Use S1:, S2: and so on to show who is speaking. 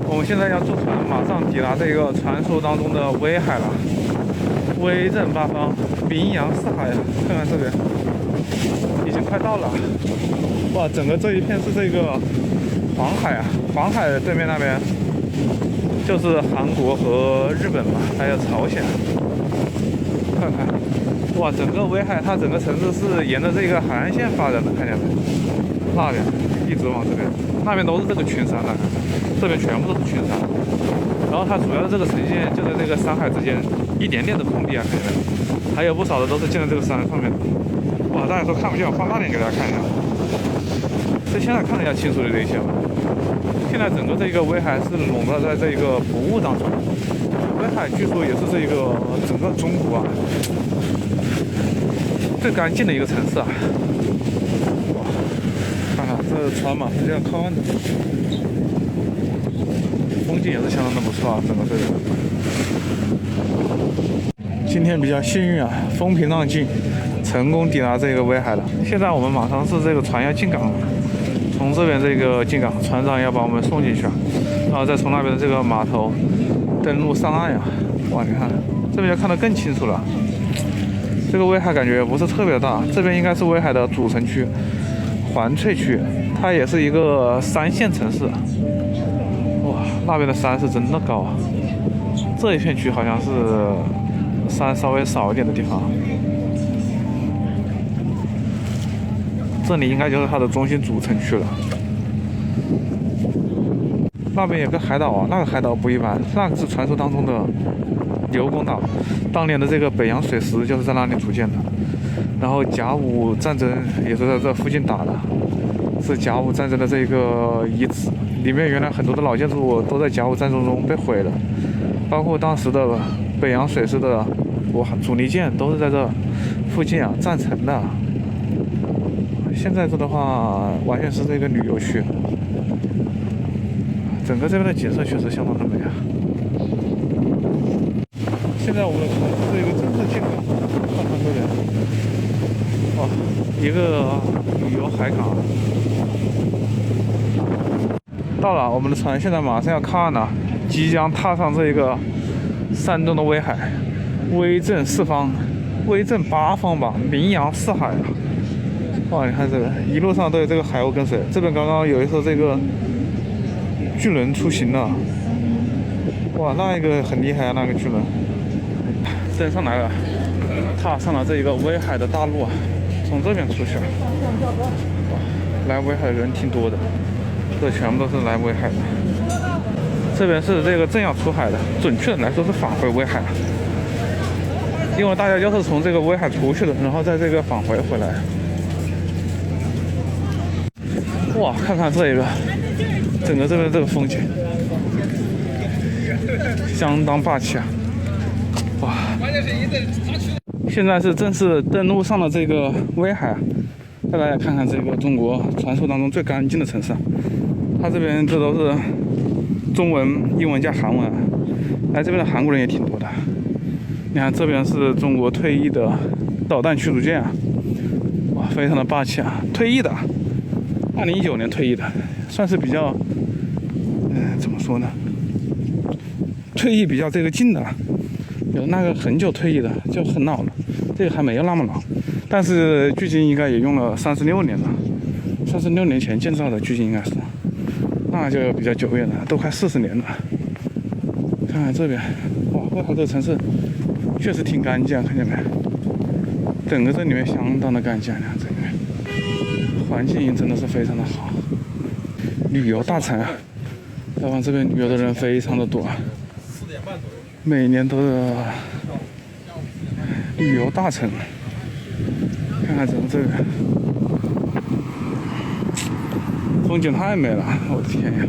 S1: 我们现在要坐船，马上抵达这个传说当中的威海了。威震八方，名扬四海啊！看看这边，已经快到了。哇，整个这一片是这个黄海啊，黄海的对面那边就是韩国和日本嘛，还有朝鲜。看看，哇，整个威海它整个城市是沿着这个海岸线发展的，看见没？那边一直往这边，那边都是这个群山的，这边全部都是群山。然后它主要的这个呈现就在这个山海之间一点点的空地啊，看见没？还有不少的都是建在这个山上面的。哇，大家说看不见，我放大点给大家看一下。这现在看得一下清楚的一些吧。现在整个这个威海是笼罩在这个薄雾当中。威海据说也是这个整个中国啊最干净的一个城市啊。哇，看看这船马上就要靠岸了。风景也是相当的不错啊，整个这个。今天比较幸运啊，风平浪静，成功抵达这个威海了。现在我们马上是这个船要进港了，从这边这个进港，船长要把我们送进去啊，然后再从那边的这个码头登陆上岸呀。哇，你看这边就看得更清楚了。这个威海感觉不是特别大，这边应该是威海的主城区环翠区，它也是一个3线城市。哇，那边的山是真的高啊！这一片区好像是山稍微少一点的地方，这里应该就是它的中心主城区了。那边有个海岛啊，那个海岛不一般，那个是传说当中的刘公岛，当年的这个北洋水师就是在那里组建的。然后甲午战争也是在这附近打的，是甲午战争的这个遗址。里面原来很多的老建筑都在甲午战争中被毁了，包括当时的北洋水师的主力舰都是在这附近啊战成的。现在这的话，完全是这个旅游区，整个这边的景色确实相当的美啊。现在我们的船是一个正式进港，看看这边，哇，一个旅游海港。到了，我们的船现在马上要靠岸了，即将踏上这个山东的威海，威震四方，威震八方吧，名扬四海啊！哇，你看这个一路上都有这个海鸥跟随，这边刚刚有一艘这个巨轮出行了，哇，那一个很厉害啊，那个巨轮登上来了，踏上了这一个威海的大陆啊，从这边出去了，哇，来威海的人挺多的。这全部都是来威海的，这边是这个正要出海的，准确的来说是返回威海了，因为大家就是从这个威海出去的，然后在这个返回回来。哇，看看这一个，整个这边这个风景相当霸气啊！哇，现在是正式登陆上了这个威海啊，带大家看看这个中国传说当中最干净的城市啊。它这边这都是中文、英文加韩文，来这边的韩国人也挺多的。你看这边是中国退役的导弹驱逐舰啊，哇，非常的霸气啊！退役的，2019年退役的，算是比较，怎么说呢？退役比较这个近的，有那个很久退役的就很老了，这个还没有那么老，但是距今应该也用了36年了，36年前建造的，距今应该是。那就比较久远了，都快40年了。看看这边，哇，威海这个城市确实挺干净，看见没？整个这里面相当的干净，这里面环境真的是非常的好。旅游大城啊，来往这边旅游的人非常的多，每年都是旅游大城。看看整个这个。风景太美了，我的天呀！